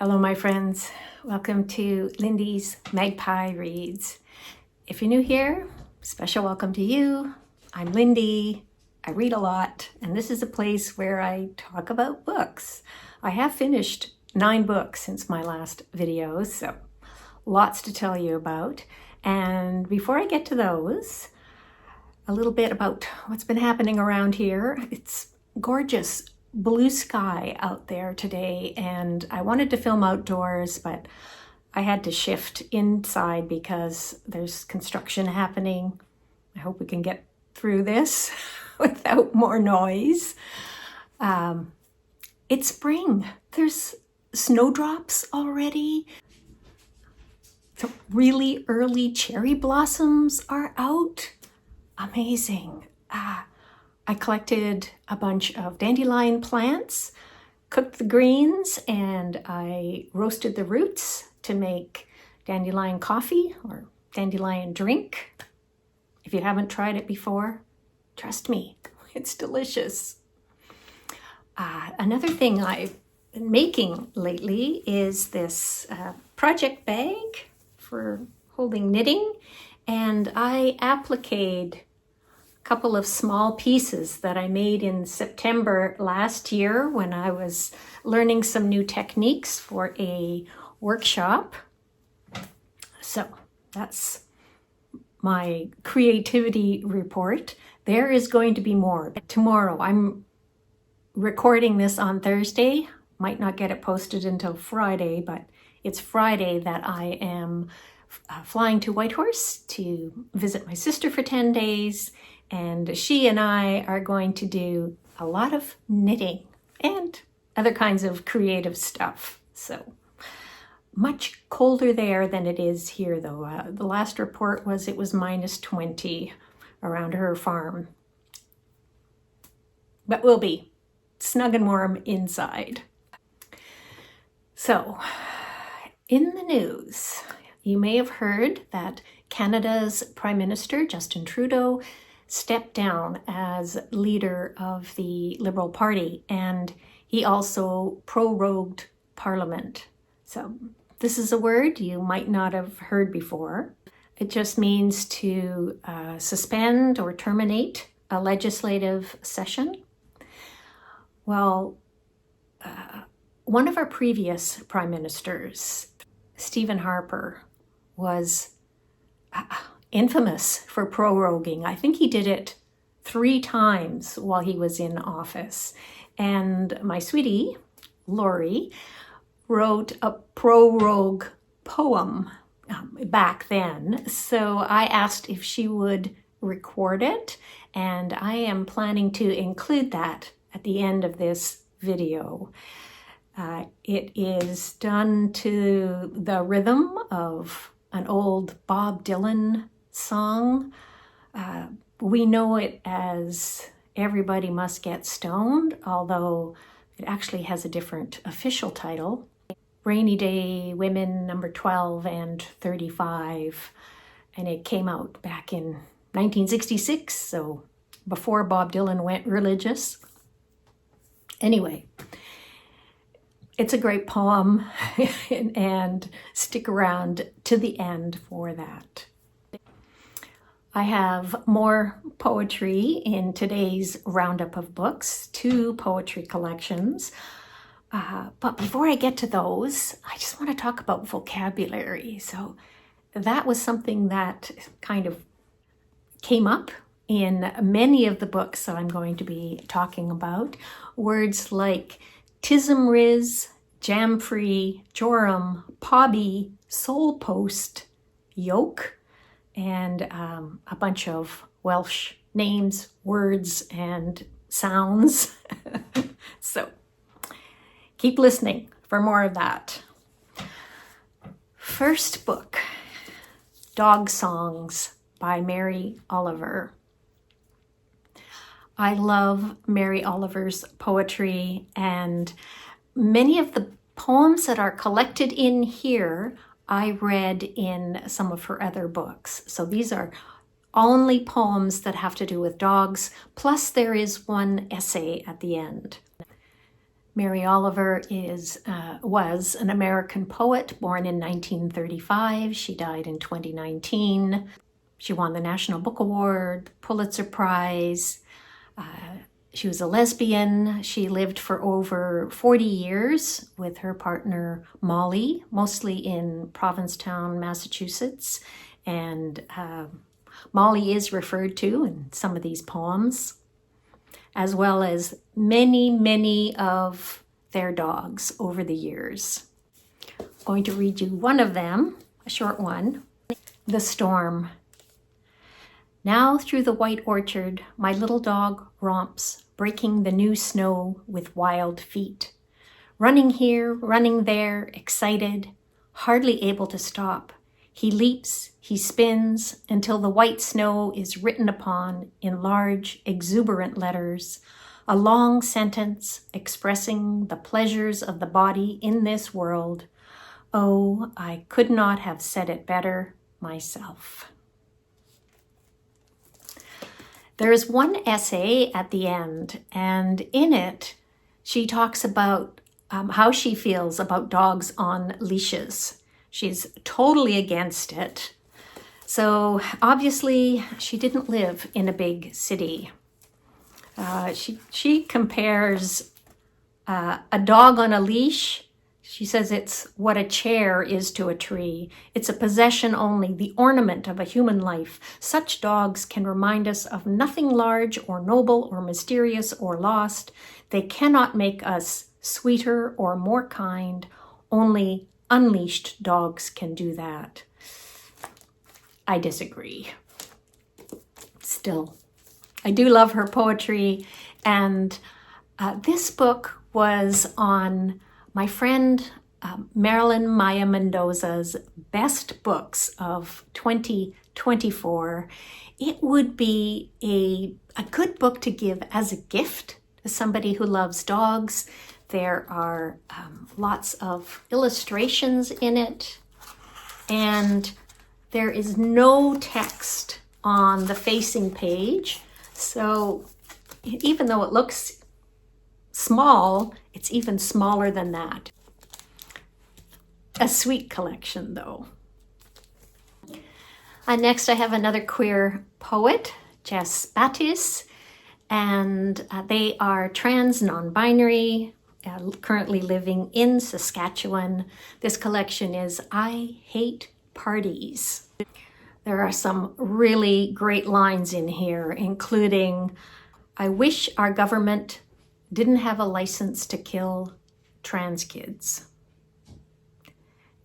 Hello, my friends. Welcome to Lindy's Magpie Reads. If you're new here, special welcome to you. I'm Lindy. I read a lot, and this is a place where I talk about books. I have finished 9 books since my last video, so lots to tell you about. And before I get to those, a little bit about what's been happening around here. It's gorgeous blue sky out there today, and I wanted to film outdoors, but I had to shift inside because there's construction happening. I hope we can get through this without more noise. It's spring. There's snowdrops already. The really early cherry blossoms are out. Amazing. I collected a bunch of dandelion plants, cooked the greens, and I roasted the roots to make dandelion coffee or dandelion drink. If you haven't tried it before, trust me, it's delicious. Another thing I've been making lately is this project bag for holding knitting, and I appliqued couple of small pieces that I made in September last year when I was learning some new techniques for a workshop. So that's my creativity report. There is going to be more tomorrow. I'm recording this on Thursday. Might not get it posted until Friday, but it's Friday that I am flying to Whitehorse to visit my sister for 10 days. And she and I are going to do a lot of knitting and other kinds of creative stuff. So much colder there than it is here, though. The last report was it was -20 around her farm. But we'll be snug and warm inside. So, in the news, you may have heard that Canada's Prime Minister, Justin Trudeau, stepped down as leader of the Liberal Party, and he also prorogued Parliament. So this is a word you might not have heard before. It just means to suspend or terminate a legislative session. Well, one of our previous prime ministers, Stephen Harper, was infamous for proroguing. I think he did it 3 times while he was in office. And my sweetie, Laurie, wrote a prorogue poem back then. So I asked if she would record it, and I am planning to include that at the end of this video. It is done to the rhythm of an old Bob Dylan song. We know it as Everybody Must Get Stoned, although it actually has a different official title. Rainy Day Women number 12 and 35. And it came out back in 1966, so before Bob Dylan went religious. Anyway, it's a great poem, and stick around to the end for that. I have more poetry in today's roundup of books, 2 poetry collections. But before I get to those, I just want to talk about vocabulary. So that was something that kind of came up in many of the books that I'm going to be talking about. Words like tismriz, jamfree, jorum, pobby, soul post, yoke, and a bunch of Welsh names, words, and sounds. So keep listening for more of that. First book, Dog Songs by Mary Oliver. I love Mary Oliver's poetry, and many of the poems that are collected in here I read in some of her other books. So these are only poems that have to do with dogs, plus there is one essay at the end. Mary Oliver was an American poet born in 1935. She died in 2019. She won the National Book Award, Pulitzer Prize. She was a lesbian. She lived for over 40 years with her partner Molly, mostly in Provincetown, Massachusetts. And Molly is referred to in some of these poems, as well as many, many of their dogs over the years. I'm going to read you one of them, a short one. The Storm. Now through the white orchard, my little dog romps, breaking the new snow with wild feet. Running here, running there, excited, hardly able to stop. He leaps, he spins, until the white snow is written upon in large, exuberant letters, a long sentence expressing the pleasures of the body in this world. Oh, I could not have said it better myself. There is one essay at the end, and in it, she talks about how she feels about dogs on leashes. She's totally against it. So obviously, she didn't live in a big city. She compares a dog on a leash. She says it's what a chair is to a tree. It's a possession only, the ornament of a human life. Such dogs can remind us of nothing large or noble or mysterious or lost. They cannot make us sweeter or more kind. Only unleashed dogs can do that. I disagree. Still, I do love her poetry, and this book was on my friend Marilyn Maya Mendoza's best books of 2024. It would be a good book to give as a gift to somebody who loves dogs. There are lots of illustrations in it, and there is no text on the facing page. So even though it looks small, it's even smaller than that. A sweet collection, though. Next, I have another queer poet, Jess Battis, and they are trans, non-binary, currently living in Saskatchewan. This collection is I Hate Parties. There are some really great lines in here, including, I wish our government didn't have a license to kill trans kids.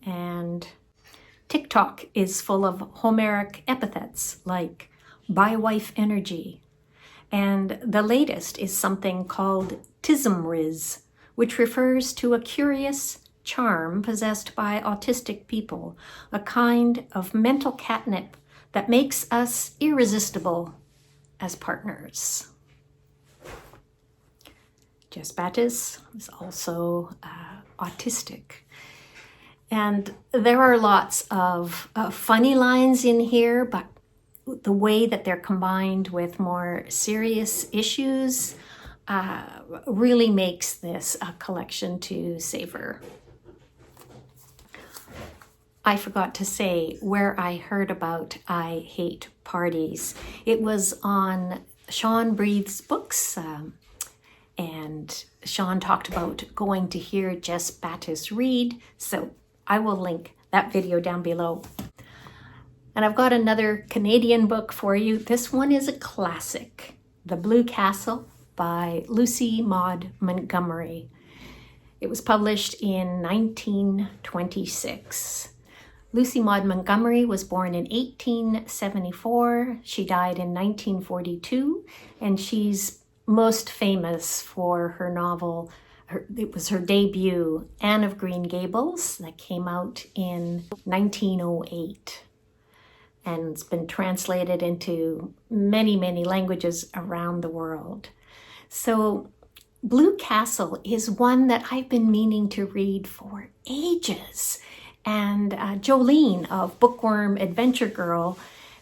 And TikTok is full of Homeric epithets like bywife energy. And the latest is something called tismriz, which refers to a curious charm possessed by autistic people, a kind of mental catnip that makes us irresistible as partners. Jess Battis is also autistic. And there are lots of funny lines in here, but the way that they're combined with more serious issues really makes this a collection to savor. I forgot to say where I heard about I Hate Parties. It was on Sean Breathe's books, and Sean talked about going to hear Jess Battis read, so I will link that video down below. And I've got another Canadian book for you. This one is a classic, The Blue Castle by Lucy Maud Montgomery. It was published in 1926. Lucy Maud Montgomery was born in 1874. She died in 1942, and she's most famous for her novel. It was her debut, Anne of Green Gables, that came out in 1908. And it's been translated into many, many languages around the world. So Blue Castle is one that I've been meaning to read for ages. And Jolene of Bookworm Adventure Girl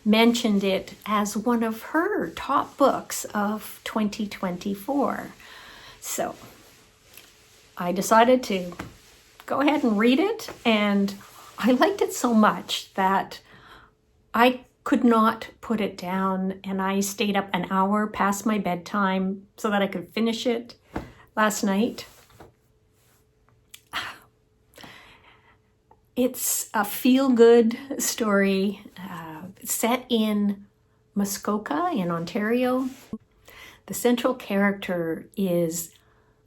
mentioned it as one of her top books of 2024. So I decided to go ahead and read it, and I liked it so much that I could not put it down, and I stayed up an hour past my bedtime so that I could finish it last night. It's a feel-good story set in Muskoka in Ontario. The central character is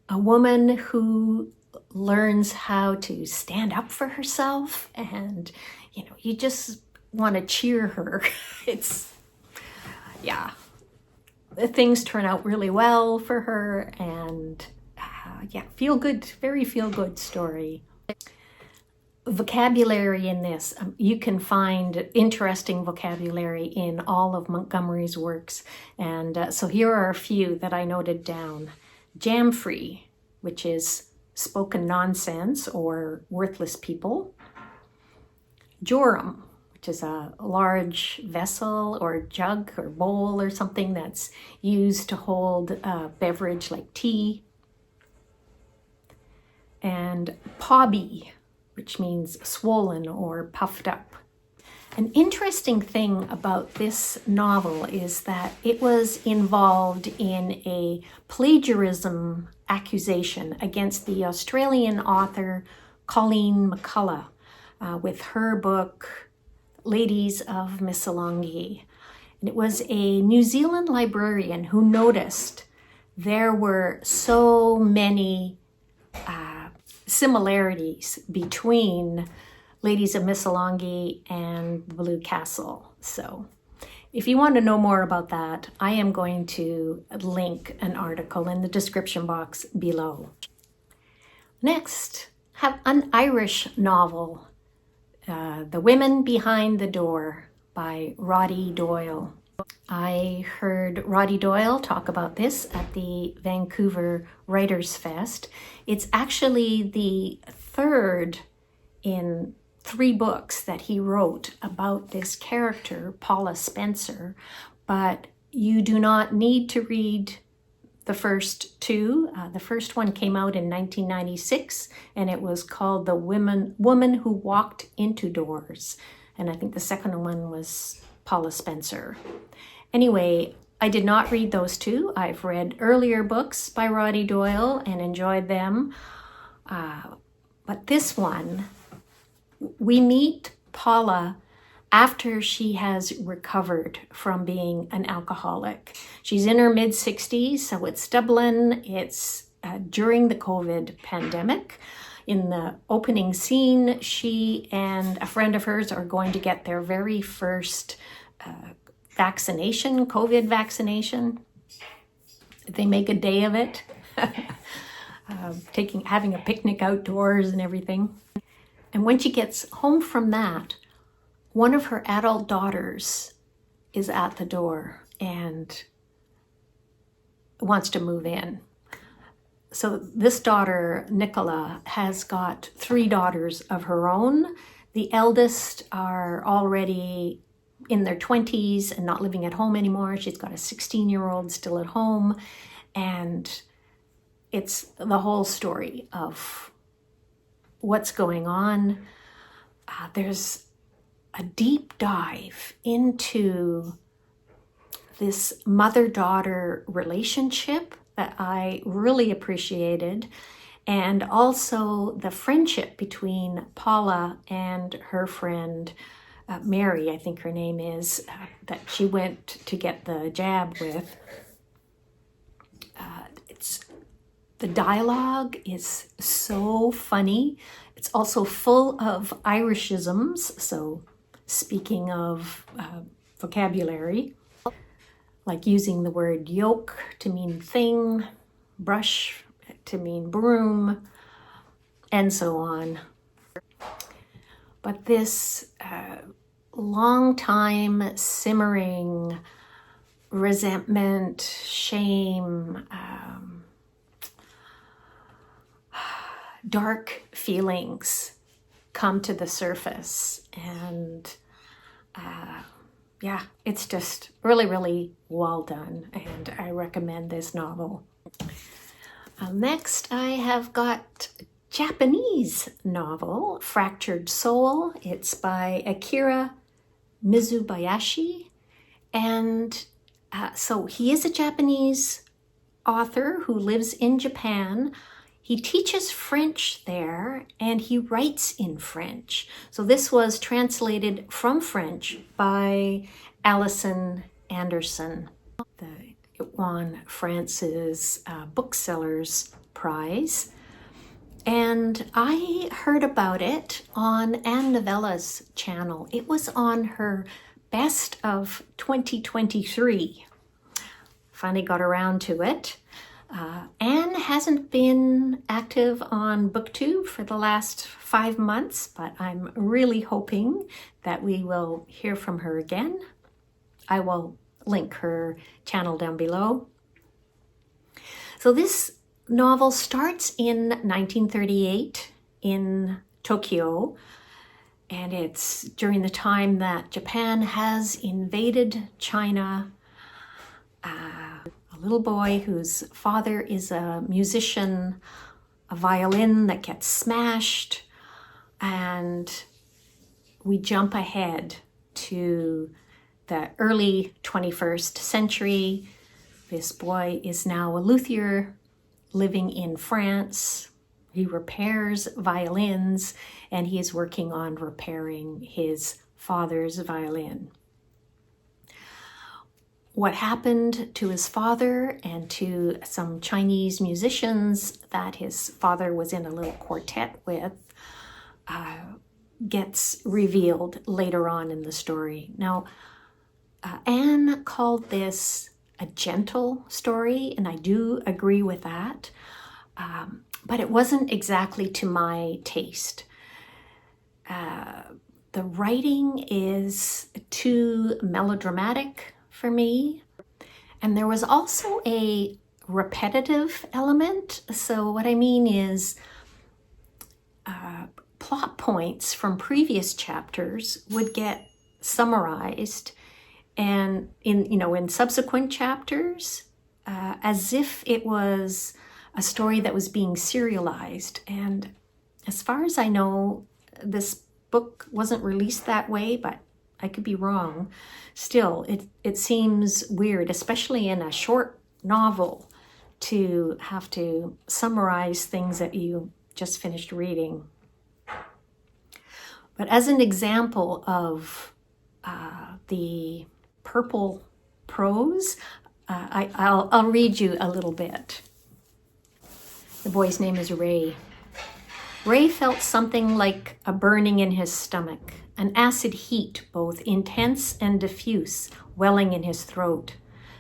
a woman who learns how to stand up for herself, and you just want to cheer her. Things turn out really well for her, and feel good, very feel good story. Vocabulary in this, you can find interesting vocabulary in all of Montgomery's works, and so here are a few that I noted down. Jamfree, which is spoken nonsense or worthless people. Jorum, which is a large vessel or jug or bowl or something that's used to hold a beverage like tea. And Pobby, which means swollen or puffed up. An interesting thing about this novel is that it was involved in a plagiarism accusation against the Australian author Colleen McCullough with her book Ladies of Missolonghi. And it was a New Zealand librarian who noticed there were so many similarities between Ladies of Missolonghi and Blue Castle. So if you want to know more about that, I am going to link an article in the description box below. Next, have an Irish novel, The Women Behind the Door by Roddy Doyle. I heard Roddy Doyle talk about this at the Vancouver Writers Fest. It's actually the third in 3 books that he wrote about this character, Paula Spencer, but you do not need to read the first 2. The first one came out in 1996, and it was called The Woman Who Walked Into Doors. And I think the second one was Paula Spencer. Anyway, I did not read those 2. I've read earlier books by Roddy Doyle and enjoyed them. But this one, we meet Paula after she has recovered from being an alcoholic. She's in her mid-60s, so it's Dublin. It's during the COVID pandemic. In the opening scene, she and a friend of hers are going to get their very first vaccination, COVID vaccination. They make a day of it, having a picnic outdoors and everything. And when she gets home from that, one of her adult daughters is at the door and wants to move in. So this daughter, Nicola, has got 3 daughters of her own. The eldest are already in their 20s and not living at home anymore. She's got a 16-year-old still at home. And it's the whole story of what's going on. There's a deep dive into this mother-daughter relationship that I really appreciated, and also the friendship between Paula and her friend Mary, I think her name is, that she went to get the jab with. The dialogue is so funny. It's also full of Irishisms, so speaking of vocabulary, like using the word yoke to mean thing, brush to mean broom, and so on. But this long time simmering resentment, shame, dark feelings come to the surface, and it's just really, really well done, and I recommend this novel. Next, I have got a Japanese novel, Fractured Soul. It's by Akira Mizubayashi. And so he is a Japanese author who lives in Japan. He teaches French there and he writes in French. So this was translated from French by Alison Anderson. It won France's Booksellers Prize. And I heard about it on Anne Novella's channel. It was on her Best of 2023. Finally got around to it. Anne hasn't been active on BookTube for the last 5 months, but I'm really hoping that we will hear from her again. I will link her channel down below. So this novel starts in 1938 in Tokyo, and it's during the time that Japan has invaded China. A little boy whose father is a musician, a violin that gets smashed, and we jump ahead to the early 21st century. This boy is now a luthier living in France. He repairs violins, and he is working on repairing his father's violin. What happened to his father and to some Chinese musicians that his father was in a little quartet with gets revealed later on in the story. Now, Anne called this a gentle story, and I do agree with that, but it wasn't exactly to my taste. The writing is too melodramatic for me, and there was also a repetitive element. So what I mean is plot points from previous chapters would get summarized and in subsequent chapters as if it was a story that was being serialized. And as far as I know, this book wasn't released that way, but I could be wrong. Still, it seems weird, especially in a short novel, to have to summarize things that you just finished reading. But as an example of the purple prose, I'll read you a little bit. The boy's name is Ray. Ray felt something like a burning in his stomach, an acid heat, both intense and diffuse, welling in his throat.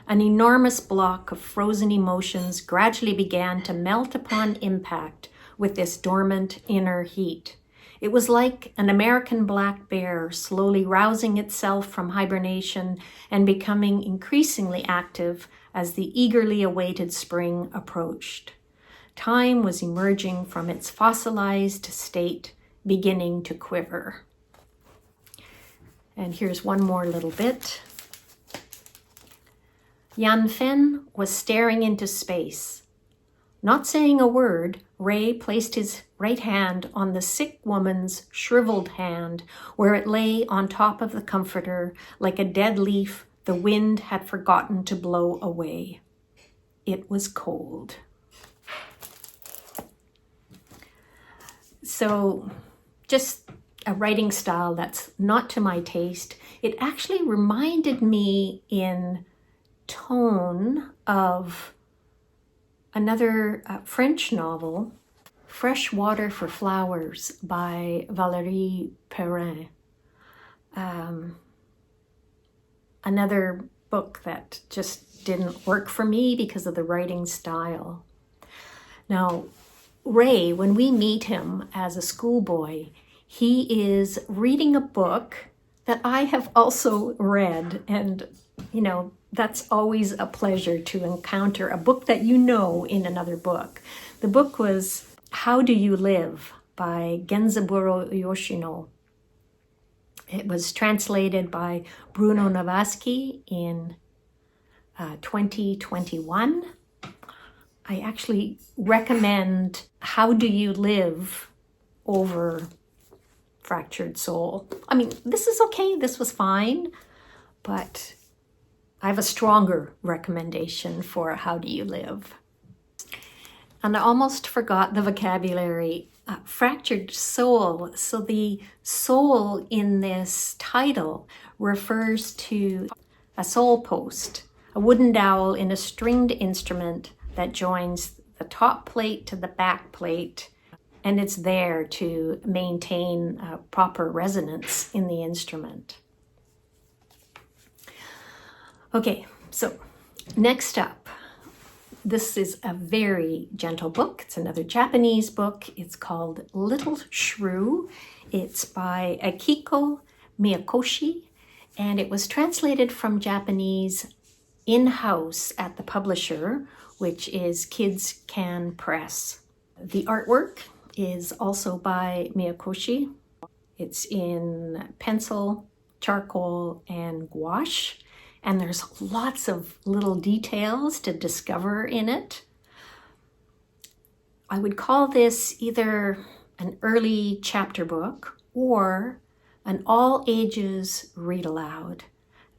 An enormous block of frozen emotions gradually began to melt upon impact with this dormant inner heat. It was like an American black bear slowly rousing itself from hibernation and becoming increasingly active as the eagerly awaited spring approached. Time was emerging from its fossilized state, beginning to quiver. And here's one more little bit. Yan Fen was staring into space. Not saying a word, Ray placed his right hand on the sick woman's shriveled hand, where it lay on top of the comforter like a dead leaf the wind had forgotten to blow away. It was cold. So, just a writing style that's not to my taste. It actually reminded me in tone of another French novel, Fresh Water for Flowers by Valérie Perrin. Another book that just didn't work for me because of the writing style. Now, Ray, when we meet him as a schoolboy, he is reading a book that I have also read, and that's always a pleasure to encounter a book that in another book. The book was How Do You Live by Genzaburo Yoshino. It was translated by Bruno Navasky in 2021. I actually recommend How Do You Live over Fractured Soul. I mean, this is okay, this was fine, but I have a stronger recommendation for How Do You Live. And I almost forgot the vocabulary. Fractured soul. So the soul in this title refers to a soul post, a wooden dowel in a stringed instrument that joins the top plate to the back plate, and it's there to maintain proper resonance in the instrument. Okay, so next up, this is a very gentle book. It's another Japanese book. It's called Little Shrew. It's by Akiko Miyakoshi, and it was translated from Japanese in-house at the publisher, which is Kids Can Press. The artwork is also by Miyakoshi. It's in pencil, charcoal, and gouache. And there's lots of little details to discover in it. I would call this either an early chapter book or an all ages read aloud.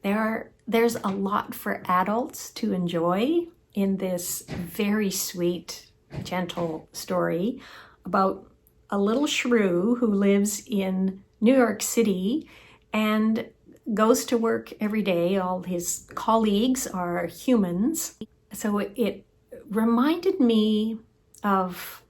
There's a lot for adults to enjoy in this very sweet, gentle story about a little shrew who lives in New York City and goes to work every day. All his colleagues are humans. So it reminded me of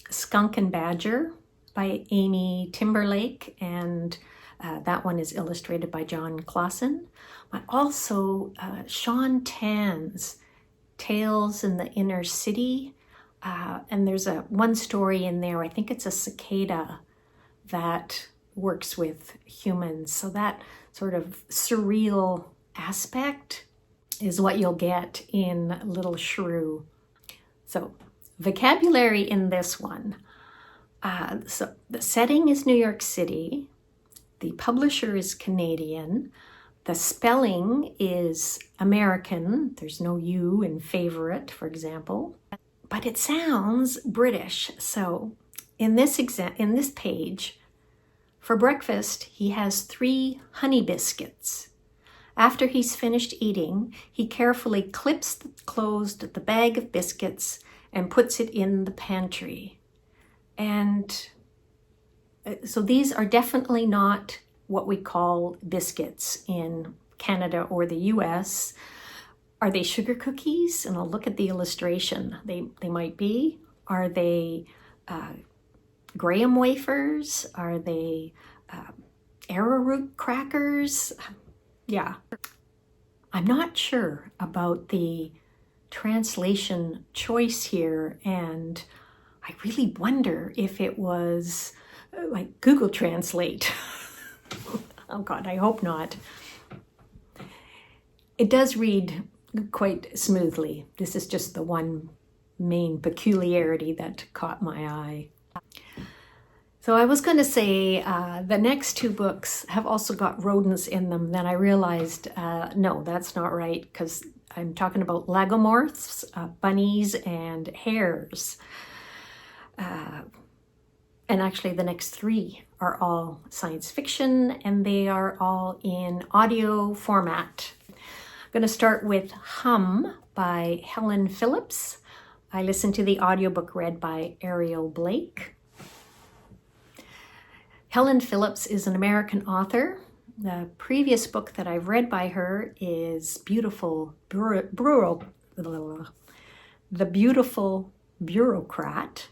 Skunk and Badger by Amy Timberlake, and that one is illustrated by John Clausen. But also Sean Tan's Tales in the Inner City. And there's one story in there, I think it's a cicada that works with humans. So that sort of surreal aspect is what you'll get in Little Shrew. So vocabulary in this one. So the setting is New York City. The publisher is Canadian. The spelling is American. There's no U in favorite, for example. But it sounds British. So in this page, for breakfast, he has 3 honey biscuits. After he's finished eating, he carefully closed the bag of biscuits and puts it in the pantry. And so these are definitely not what we call biscuits in Canada or the US. Are they sugar cookies? And I'll look at the illustration. They might be. Are they graham wafers? Are they arrowroot crackers? Yeah. I'm not sure about the translation choice here, and I really wonder if it was like Google Translate. Oh God, I hope not. It does read quite smoothly. This is just the one main peculiarity that caught my eye. So I was going to say the next 2 books have also got rodents in them. Then I realized, no, that's not right, because I'm talking about lagomorphs, bunnies, and hares. And actually the next 3 are all science fiction, and they are all in audio format. I'm going to start with Hum by Helen Phillips. I listened to the audiobook read by Ariel Blake. Helen Phillips is an American author. The previous book that I've read by her is The Beautiful Bureaucrat.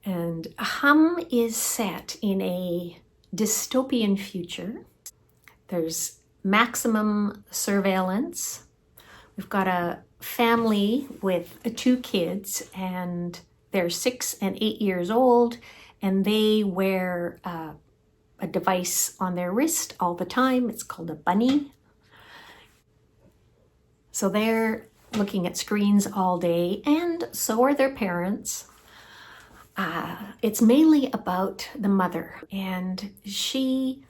And Hum is set in a dystopian future. There's maximum surveillance. We've got a family with 2 kids, and they're 6 and 8 years old, and they wear a device on their wrist all the time. It's called a bunny. So they're looking at screens all day, and so are their parents. It's mainly about the mother, and she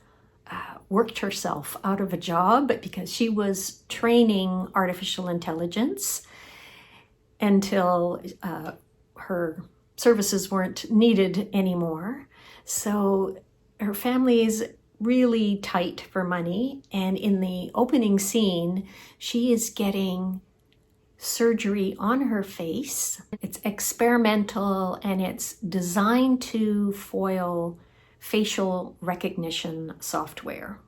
worked herself out of a job because she was training artificial intelligence, until her services weren't needed anymore. So her family is really tight for money. And in the opening scene, she is getting surgery on her face. It's experimental and it's designed to foil facial recognition software.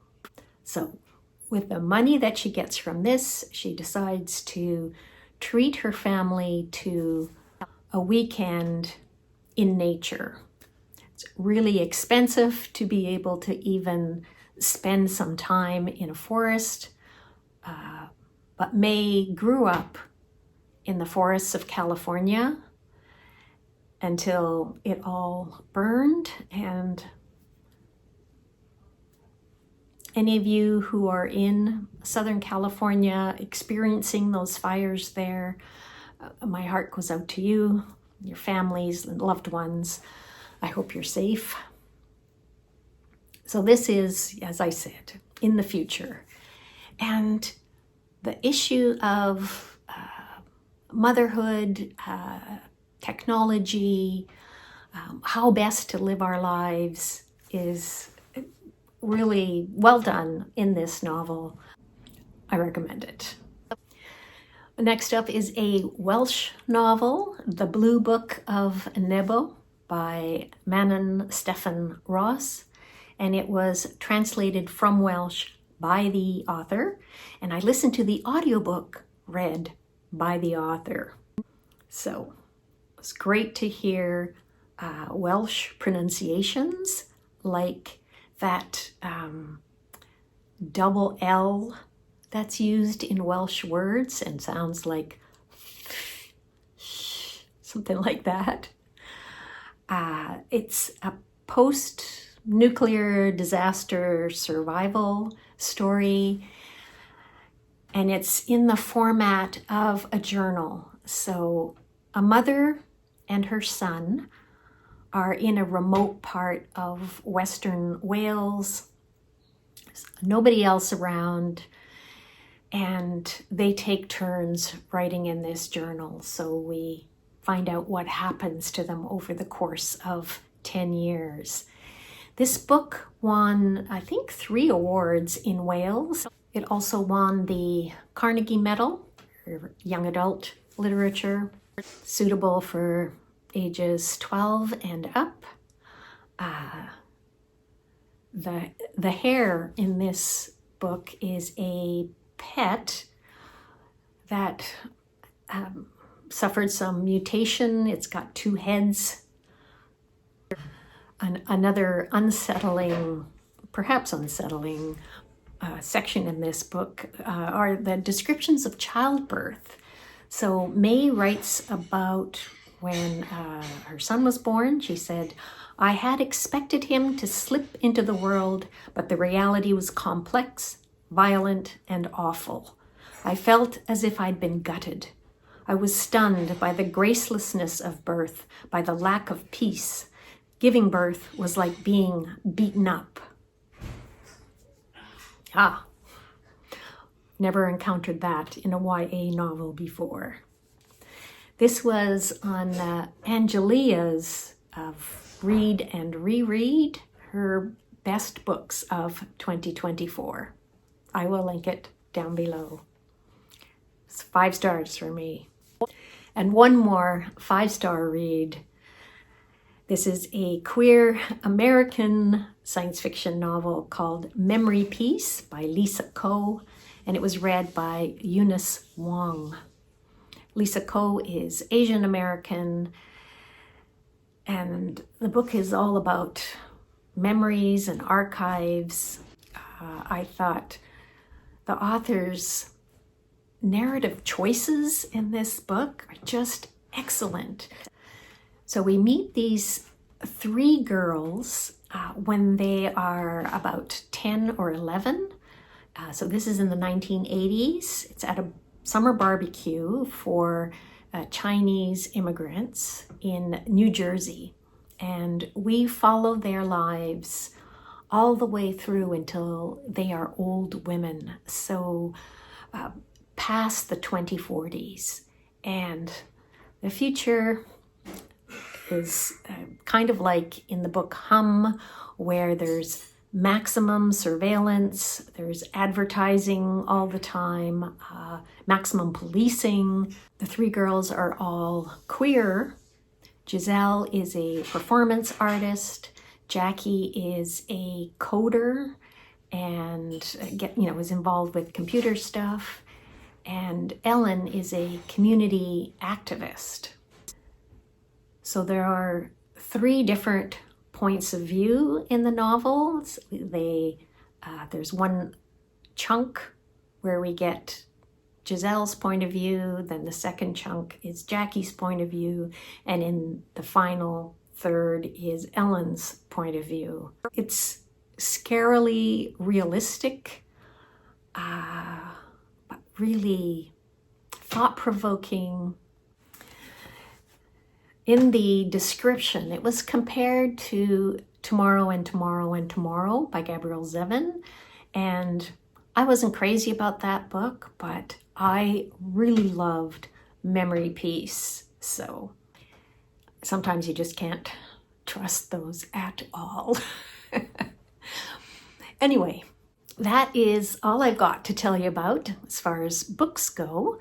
So with the money that she gets from this, she decides to treat her family to a weekend in nature. It's really expensive to be able to even spend some time in a forest, but May grew up in the forests of California until it all burned. And any of you who are in Southern California experiencing those fires there, my heart goes out to you, your families and loved ones. I hope you're safe. So this is, as I said, in the future. And the issue of motherhood, technology, how best to live our lives is really well done in this novel. I recommend it. Next up is a Welsh novel, The Blue Book of Nebo by Manon Steffan Ros, and it was translated from Welsh by the author, and I listened to the audiobook read by the author. So it's great to hear Welsh pronunciations like that double L that's used in Welsh words and sounds like something like that. It's a post-nuclear disaster survival story, and it's in the format of a journal. So a mother and her son are in a remote part of Western Wales. There's nobody else around, and they take turns writing in this journal. So we find out what happens to them over the course of 10 years. This book won, I think, 3 awards in Wales. It also won the Carnegie Medal for young adult literature, suitable for ages 12 and up. The hare in this book is a pet that suffered some mutation. It's got 2 heads. Another unsettling, perhaps unsettling, section in this book are the descriptions of childbirth. So May writes about when her son was born. She said, "I had expected him to slip into the world, but the reality was complex, violent, and awful. I felt as if I'd been gutted. I was stunned by the gracelessness of birth, by the lack of peace. Giving birth was like being beaten up." Never encountered that in a YA novel before. This was on Angelia's Read and Reread, her best books of 2024. I will link it down below. It's 5 stars for me. And one more 5-star read. This is a queer American science fiction novel called Memory Peace by Lisa Ko, and it was read by Eunice Wong. Lisa Ko is Asian American, and the book is all about memories and archives. I thought the author's narrative choices in this book are just excellent. So we meet these 3 girls when they are about 10 or 11. So this is in the 1980s. It's at a summer barbecue for Chinese immigrants in New Jersey. And we follow their lives all the way through until they are old women. So past the 2040s. And The future is kind of like in the book Hum, where there's maximum surveillance, there's advertising all the time, maximum policing. The three girls are all queer. Giselle is a performance artist. Jackie is a coder and is involved with computer stuff. And Ellen is a community activist. So there are three different points of view in the novels. There's one chunk where we get Giselle's point of view, then the second chunk is Jackie's point of view, and in the final third is Ellen's point of view. It's scarily realistic, but really thought-provoking. In the description, it was compared to Tomorrow and Tomorrow and Tomorrow by Gabrielle Zevin, and I wasn't crazy about that book, but I really loved Memory Peace, so sometimes you just can't trust those at all. Anyway, that is all I've got to tell you about as far as books go.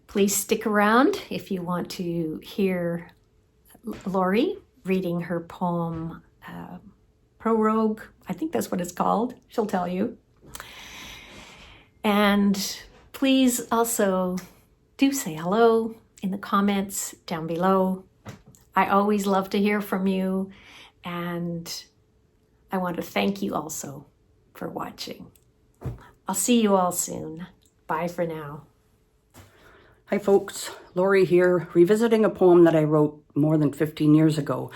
Please stick around if you want to hear Laurie reading her poem, Prorogue. I think that's what it's called. She'll tell you. And please also do say hello in the comments down below. I always love to hear from you, and I want to thank you also for watching. I'll see you all soon. Bye for now. Hi folks, Laurie here, revisiting a poem that I wrote more than 15 years ago,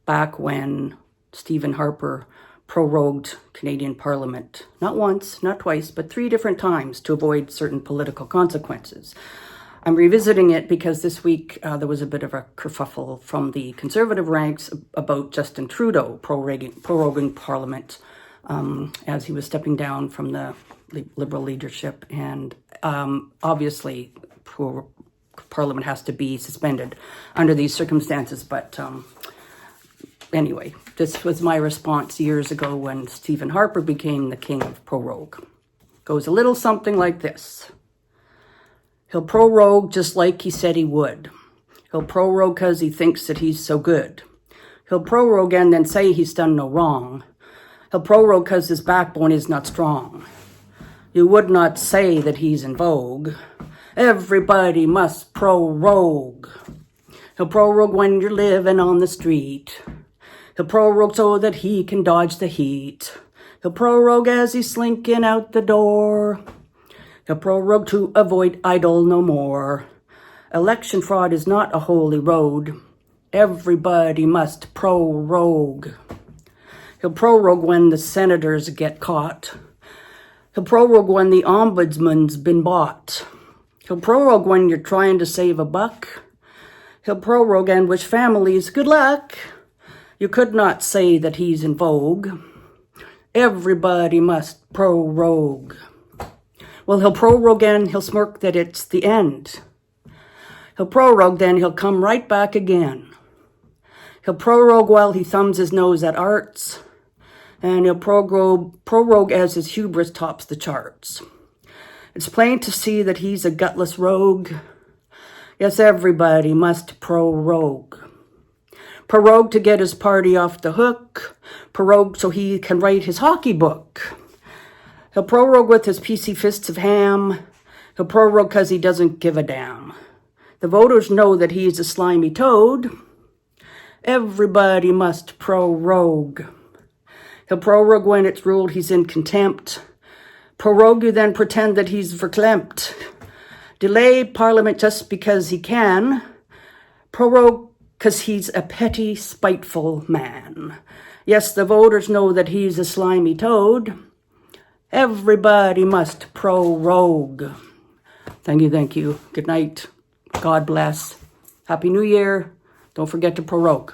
back when Stephen Harper prorogued Canadian Parliament, not once, not twice, but 3 different times to avoid certain political consequences. I'm revisiting it because this week there was a bit of a kerfuffle from the Conservative ranks about Justin Trudeau proroguing Parliament as he was stepping down from the Liberal leadership, and obviously Parliament has to be suspended under these circumstances. But anyway, this was my response years ago when Stephen Harper became the king of prorogue. Goes a little something like this. He'll prorogue just like he said he would. He'll prorogue because he thinks that he's so good. He'll prorogue and then say he's done no wrong. He'll prorogue because his backbone is not strong. You would not say that he's in vogue. Everybody must prorogue. He'll prorogue when you're living on the street. He'll prorogue so that he can dodge the heat. He'll prorogue as he's slinking out the door. He'll prorogue to avoid idle no more. Election fraud is not a holy road. Everybody must prorogue. He'll prorogue when the senators get caught. He'll prorogue when the ombudsman's been bought. He'll prorogue when you're trying to save a buck. He'll prorogue and wish families good luck. You could not say that he's in vogue. Everybody must prorogue. Well, he'll prorogue and he'll smirk that it's the end. He'll prorogue, then he'll come right back again. He'll prorogue while he thumbs his nose at arts. And he'll prorogue as his hubris tops the charts. It's plain to see that he's a gutless rogue. Yes, everybody must prorogue. Prorogue to get his party off the hook. Prorogue so he can write his hockey book. He'll prorogue with his PC fists of ham. He'll prorogue because he doesn't give a damn. The voters know that he's a slimy toad. Everybody must prorogue. He'll prorogue when it's ruled he's in contempt. Prorogue you then pretend that he's verklempt. Delay Parliament just because he can. Prorogue because he's a petty, spiteful man. Yes, the voters know that he's a slimy toad. Everybody must prorogue. Thank you. Good night. God bless. Happy New Year. Don't forget to prorogue.